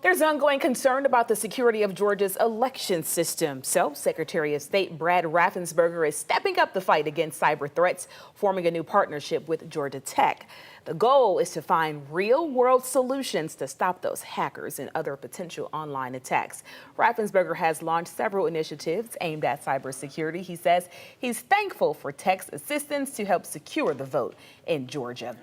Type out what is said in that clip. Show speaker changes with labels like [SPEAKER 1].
[SPEAKER 1] There's ongoing concern about the security of Georgia's election system. So Secretary of State Brad Raffensperger is stepping up the fight against cyber threats, forming a new partnership with Georgia Tech. The goal is to find real-world solutions to stop those hackers and other potential online attacks. Raffensperger has launched several initiatives aimed at cybersecurity. He says he's thankful for Tech's assistance to help secure the vote in Georgia.